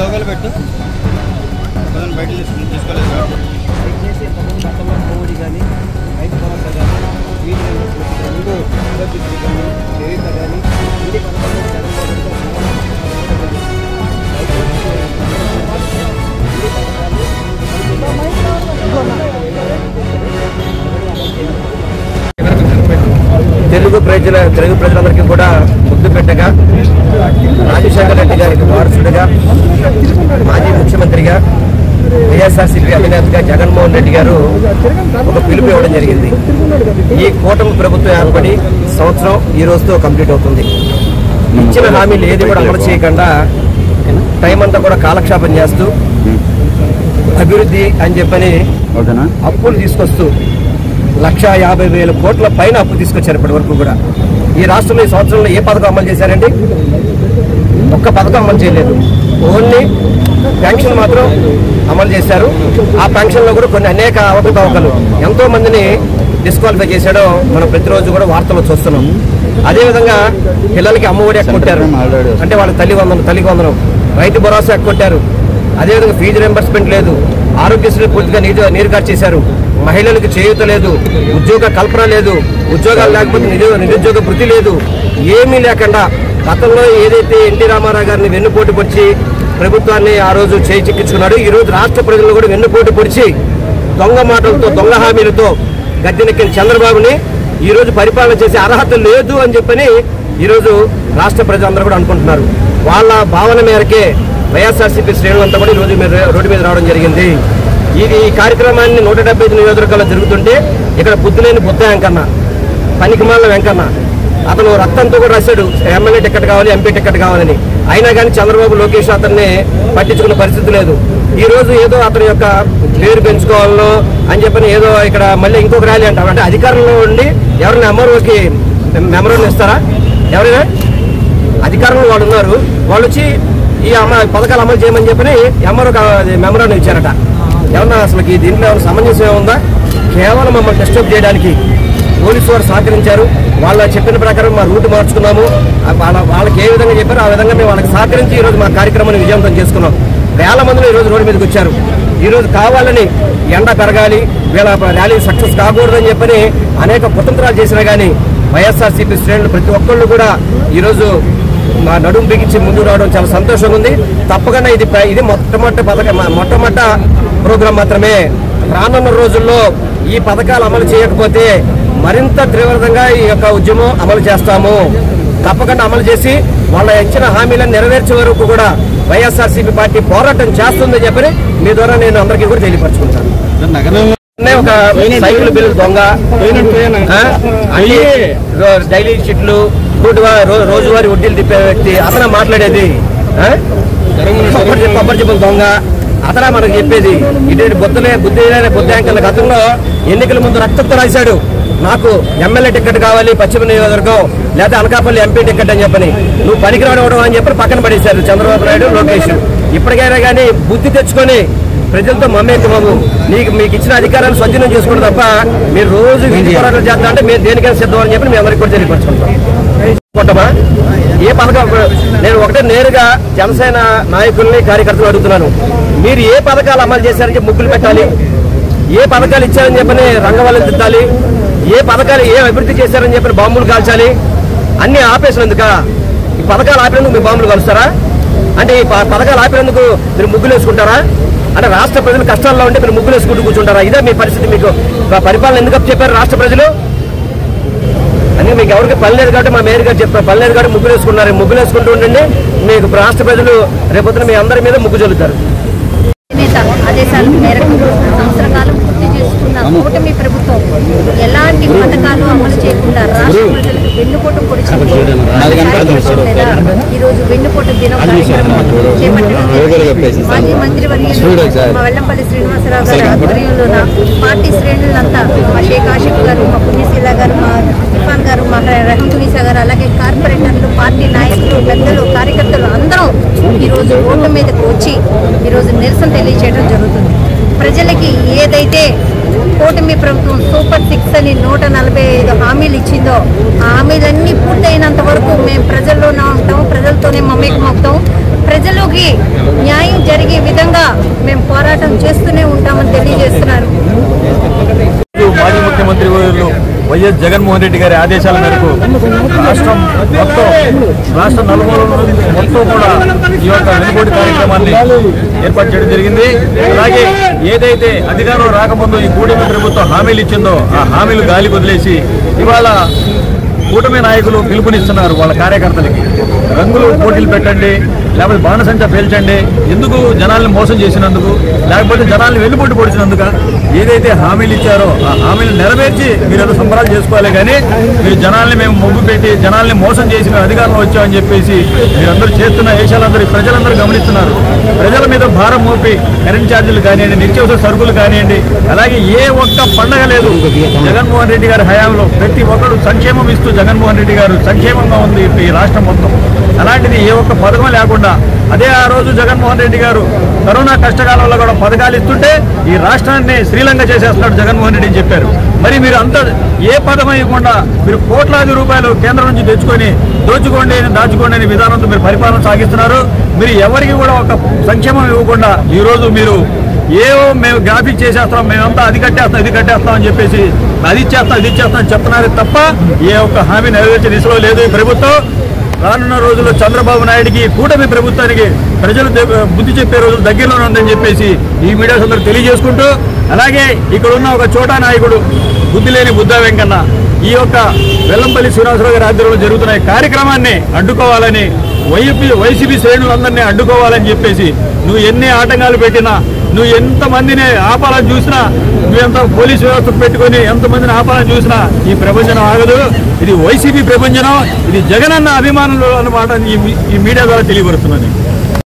Local పెట్టు బయట తీసుకోలేదు సార్. దయచేసి గతంలో కోవిడ్ కానీ రైతు భరోసా కానీ వీటి కానీ చేయుత కానీ ఇన్ని తెలుగు ప్రజలందరికీ కూడా ముద్దు పెట్టగా రాజశేఖర రెడ్డి గారికి వారసుడిగా మాజీ ముఖ్యమంత్రిగా వైఎస్ఆర్సీపీ అధినేతగా జగన్మోహన్ రెడ్డి గారు ఒక పిలుపు ఇవ్వడం జరిగింది. ఈ కూటమి ప్రభుత్వం ఏర్పడి సంవత్సరం ఈ రోజుతో కంప్లీట్ అవుతుంది. ఇచ్చిన హామీలు ఏది కూడా అమలు చేయకుండా టైం అంతా కూడా కాలక్షేపం చేస్తూ అభివృద్ధి అని చెప్పని అప్పులు తీసుకొస్తూ 1,50,000 కోట్ల పైన అప్పు తీసుకొచ్చారు ఇప్పటి వరకు కూడా. ఈ రాష్ట్రంలో ఈ సంవత్సరంలో ఏ పథకం అమలు చేశారండి? ఒక్క పథకం అమలు చేయలేదు. ఓన్లీ పెన్షన్ మాత్రం అమలు చేశారు. ఆ పెన్షన్లో కూడా కొన్ని అనేక అవకతవకలు ఎంతో మందిని డిస్క్వాలిఫై చేశాడో మనం ప్రతిరోజు కూడా వార్తలు చూస్తున్నాం. అదేవిధంగా పిల్లలకి అమ్మఒడి ఎక్కొట్టారు, అంటే వాళ్ళ తల్లికి వందనం, రైతు భరోసా ఎక్కొట్టారు. అదేవిధంగా ఫీజు రింబర్స్మెంట్ లేదు, ఆరోగ్యశ్రీ పూర్తిగా నీరుగారు చేశారు, మహిళలకు చేయూత లేదు, ఉద్యోగ కల్పన లేదు, ఉద్యోగాలు లేకపోతే నిరుద్యోగ వృత్తి లేదు, ఏమీ లేకుండా గతంలో ఏదైతే ఎన్టీ రామారావు గారిని వెన్నుపోటు పొడిచి ప్రభుత్వాన్ని ఆ రోజు చేయి చిక్కించుకున్నాడు, ఈ రోజు రాష్ట్ర ప్రజలను కూడా వెన్నుపోటు పొడిచి దొంగ మాటలతో దొంగ హామీలతో గద్దెనెక్కిన చంద్రబాబుని ఈ రోజు పరిపాలన చేసే అర్హత లేదు అని చెప్పని ఈరోజు రాష్ట్ర ప్రజలందరూ కూడా అనుకుంటున్నారు. వాళ్ళ భావన మేరకే వైఎస్ఆర్సీపీ శ్రేణులంతా కూడా ఈరోజు రోడ్డు మీద రావడం జరిగింది. ఈ కార్యక్రమాన్ని 175 నియోజకవర్గాల్లో జరుగుతుంటే ఇక్కడ బుద్ధిలేని బుద్ధ వెంకన్న, పనికిమాల వెంకన్న, అతను రక్తంతో కూడా రాశాడు ఎమ్మెల్యే టికెట్ కావాలి, ఎంపీ టికెట్ కావాలని. అయినా కానీ చంద్రబాబు లోకేష్ అతన్ని పట్టించుకున్న పరిస్థితి లేదు. ఈ రోజు ఏదో అతని యొక్క పేరు పెంచుకోవాలనో అని చెప్పని ఏదో ఇక్కడ మళ్ళీ ఇంకొక ర్యాలీ అంటారు. అంటే అధికారంలో ఉండి ఎవరైనా ఎంఆర్ఓకి మెమరాండం ఇస్తారా? ఎవరైనా అధికారంలో వాళ్ళు ఉన్నారు, వాళ్ళు వచ్చి ఈ పథకాలు అమలు చేయమని చెప్పని ఎంఆర్ఓ మెమరాండం ఇచ్చారట. ఏమన్నా అసలు దీంట్లో ఏమైనా సమంజసం ఏముందా? కేవలం మమ్మల్ని డిస్టర్బ్ చేయడానికి పోలీసు వారు సహకరించారు. వాళ్ళ చెప్పిన ప్రకారం మా రూట్ మార్చుకున్నాము. వాళ్ళకి ఏ విధంగా చెప్పారో ఆ విధంగా మేము వాళ్ళకి సహకరించి ఈరోజు మా కార్యక్రమాన్ని విజయవంతం చేసుకున్నాం. వేల మందిలో ఈరోజు రోడ్డు మీదకి వచ్చారు. ఈరోజు కావాలని ఎండ పెరగాలి, వీళ్ళ ర్యాలీ సక్సెస్ కాకూడదని చెప్పని అనేక కుతంత్రాలు చేసినా కానీ వైఎస్ఆర్సీపీ శ్రేణులు ప్రతి ఒక్కళ్ళు కూడా ఈరోజు మా నడుము బిగించి ముందు రావడం చాలా సంతోషంగా ఉంది. తప్పకుండా ఇది మొట్టమొదటి ప్రోగ్రాం మాత్రమే. రానున్న రోజుల్లో ఈ పథకాలు అమలు చేయకపోతే మరింత తీవ్రంగా ఈ యొక్క ఉద్యమం అమలు చేస్తాము. తప్పకుండా అమలు చేసి వాళ్ళ ఇచ్చిన హామీలను నెరవేర్చే వరకు కూడా వైఎస్ఆర్సీపీ పార్టీ పోరాటం చేస్తుందని చెప్పని మీ ద్వారా నేను అందరికీ కూడా తెలియపరచుకుంటాను. ఒక సైకిల్ బిల్లు దొంగ, డైలీ షీట్లు, రోజువారీ వడ్డీలు తిప్పే వ్యక్తి అతను మాట్లాడేది, కొబ్బరి చెప్పుల దొంగ అతను మనకు చెప్పేది. ఇటువంటి బుద్ధి గతంలో ఎన్నికల ముందు రక్తంతో రాశాడు, నాకు ఎమ్మెల్యే టికెట్ కావాలి పశ్చిమ నియోజకవర్గం, లేదా అనకాపల్లి ఎంపీ టికెట్ అని చెప్పని. నువ్వు పనికి రావడం అని చెప్పి పక్కన పడేశారు చంద్రబాబు నాయుడు, లోకేష్. ఇప్పటికైనా కానీ బుద్ధి తెచ్చుకొని ప్రజలతో మమేకమవు, మీకు ఇచ్చిన అధికారాన్ని సద్వినియోగం చేసుకోవడం తప్ప మీరు రోజు వీధి పోరాటాలు చేస్తా అంటే మేము దేనికైనా సిద్ధం అని చెప్పి మేము అందరికీ కూడా తెలియపరచుకుంటాం. ఏ పథకం నేను ఒకటే నేరుగా జనసేన నాయకుల్ని కార్యకర్తలు అడుగుతున్నాను, మీరు ఏ పథకాలు అమలు చేశారని చెప్పి ముగ్గులు పెట్టాలి, ఏ పథకాలు ఇచ్చారని చెప్పని రంగవల్లిని తిట్టాలి, ఏ పథకాలు ఏ అభివృద్ధి చేశారని చెప్పని బాంబులు కాల్చాలి. అన్ని ఆపేసినందుక ఈ పథకాలు ఆపినందుకు మీ బాంబులు కలుస్తారా? అంటే ఈ పథకాలు ఆపినందుకు మీరు ముగ్గులు వేసుకుంటారా? అంటే రాష్ట్ర ప్రజలు కష్టాల్లో ఉంటే మీరు ముగ్గులు వేసుకుంటూ కూర్చుంటారా? ఇదే మీ పరిస్థితి. మీకు పరిపాలన ఎందుకు చెప్పారు రాష్ట్ర ప్రజలు? అందుకే మీకు ఎవరికి పని లేదు కాబట్టి మా మేయర్ గారు చెప్పారు, పని లేదు కాబట్టి ముగ్గులు వేసుకున్నారు. ముగ్గులు వేసుకుంటూ ఉండండి, మీకు రాష్ట్ర ప్రజలు రేపొద్దున మీ అందరి మీద ముగ్గు చల్లుతారు. ఆదేశాల మేరకు సంవత్సర కాలం పూర్తి చేసుకున్న కూటమి ప్రభుత్వం ఎలాంటి పథకాలు అమలు చేయకుండా రాష్ట్ర ప్రజలకు వెన్నుపోటు పొడిచింది. ఈ రోజు వెన్నుపోటు దినం కార్యక్రమం చేపట్టడం మాజీ మంత్రివర్యులు మా వెల్లంపల్లి శ్రీనివాసరావు గారి ఆధ్వర్యంలోన పార్టీ శ్రేణులంతా మా షేక్ ఆషిఫ్ గారు, మా పుణ్యశీల గారు, మా ఇర్ఫాన్ గారు, మా రెహంతునిసా గారు, అలాగే కార్పొరేటర్లు, పార్టీ నాయకులు, పెద్దలు, కార్యకర్తలు అందరూ ఈరోజు రోడ్డు మీదకు వచ్చి ఈరోజు నిరసన తెలియజేయడం జరుగుతుంది. ప్రజలకి ఏదైతే కూటమి ప్రభుత్వం సూపర్ 6 అని 145 హామీలు ఇచ్చిందో ఆ హామీలన్నీ పూర్తయినంత వరకు మేము ప్రజల్లోనే ఉంటాం, ప్రజలతోనే మమేకమవుతాం. ప్రజలకి న్యాయం జరిగే విధంగా మేము పోరాటం చేస్తూనే ఉంటామని తెలియజేస్తున్నారు. మాజీ ముఖ్యమంత్రి వైఎస్ జగన్మోహన్ రెడ్డి గారి ఆదేశాల మేరకు రాష్ట్ర నలుమూలల మొత్తం కూడా ఈ యొక్క వెనుకోటి కార్యక్రమాన్ని ఏర్పాటు చేయడం జరిగింది. అలాగే ఏదైతే అధికారంలో రాకముందు ఈ కూటమి ప్రభుత్వం హామీలు ఇచ్చిందో ఆ హామీలు గాలి వదిలేసి ఇవాళ కూటమి నాయకులు పిలుపునిస్తున్నారు వాళ్ళ కార్యకర్తలకి, రంగులు పోటీలు పెట్టండి, లేకపోతే బాణసంచా పేల్చండి, ఎందుకు జనాల్ని మోసం చేసినందుకు, లేకపోతే జనాల్ని వెన్నుపోటు పొడిచినందుక. ఏదైతే హామీలు ఇచ్చారో ఆ హామీలు నెరవేర్చి మీరేదో సంబరాలు చేసుకోవాలి, కానీ మీరు జనాల్ని మేము మొగ్గు పెట్టి జనాల్ని మోసం చేసి మేము అధికారంలో వచ్చామని చెప్పేసి మీరందరూ చేస్తున్న వేషాలందరూ ప్రజలందరూ గమనిస్తున్నారు. ప్రజల మీద భారం మోపి కరెంట్ ఛార్జీలు కానివ్వండి, నిత్యావసర సరుకులు కానివ్వండి, అలాగే ఏ ఒక్క పండగ లేదు జగన్మోహన్ రెడ్డి గారి హయాంలో. ప్రతి ఒక్కరు సంక్షేమం ఇస్తూ జగన్మోహన్ రెడ్డి గారు సంక్షేమంగా ఉంది ఈ రాష్ట్రం మొత్తం. అలాంటిది ఏ ఒక్క పథకం లేకుండా అదే ఆ రోజు జగన్మోహన్ రెడ్డి గారు కరోనా కష్టకాలంలో కూడా పథకాలు ఇస్తుంటే ఈ రాష్ట్రాన్ని శ్రీలంక చేసేస్తున్నాడు జగన్మోహన్ రెడ్డి అని చెప్పారు. మరి మీరు అంత ఏ పథకం ఇవ్వకుండా మీరు కోట్లాది రూపాయలు కేంద్రం నుంచి తెచ్చుకొని దోచుకోండి దాచుకోండి అనే విధానంతో మీరు పరిపాలన సాగిస్తున్నారు. మీరు ఎవరికి కూడా ఒక సంక్షేమం ఇవ్వకుండా ఈరోజు మీరు ఏవో మేము గ్రాఫిక్ చేసేస్తాం, మేమంతా అది కట్టేస్తాం ఇది కట్టేస్తాం అని చెప్పేసి అది ఇచ్చేస్తాం అని చెప్తున్నారు తప్ప ఏ ఒక్క హామీ నెరవేర్చే దిశలో లేదు ఈ ప్రభుత్వం. రానున్న రోజుల్లో చంద్రబాబు నాయుడికి కూటమి ప్రభుత్వానికి ప్రజలు బుద్ధి చెప్పే రోజులు దగ్గరలోనే ఉందని చెప్పేసి ఈ మీడియాస్ అందరూ తెలియజేసుకుంటూ, అలాగే ఇక్కడ ఉన్న ఒక చోటా నాయకుడు బుద్ధి లేని బుద్ధా వెంకన్న ఈ యొక్క వెల్లంపల్లి శ్రీనివాసరావు గారి ఆధ్వర్యంలో జరుగుతున్న ఈ కార్యక్రమాన్ని అడ్డుకోవాలని, వైసీపీ శ్రేణులందరినీ అడ్డుకోవాలని చెప్పేసి నువ్వు ఎన్ని ఆటంకాలు పెట్టినా, నువ్వు ఎంతమందిని ఆపాలని చూసినా, నువ్వెంత పోలీసు వ్యవస్థ పెట్టుకొని ఎంతమందిని ఆపాలని చూసినా ఈ ప్రపంచం ఆగదు. ఇది వైసీపీ ప్రపంచం, ఇది జగనన్న అభిమానులు అన్నమాట ఈ మీడియా ద్వారా తెలియపరుస్తున్నది.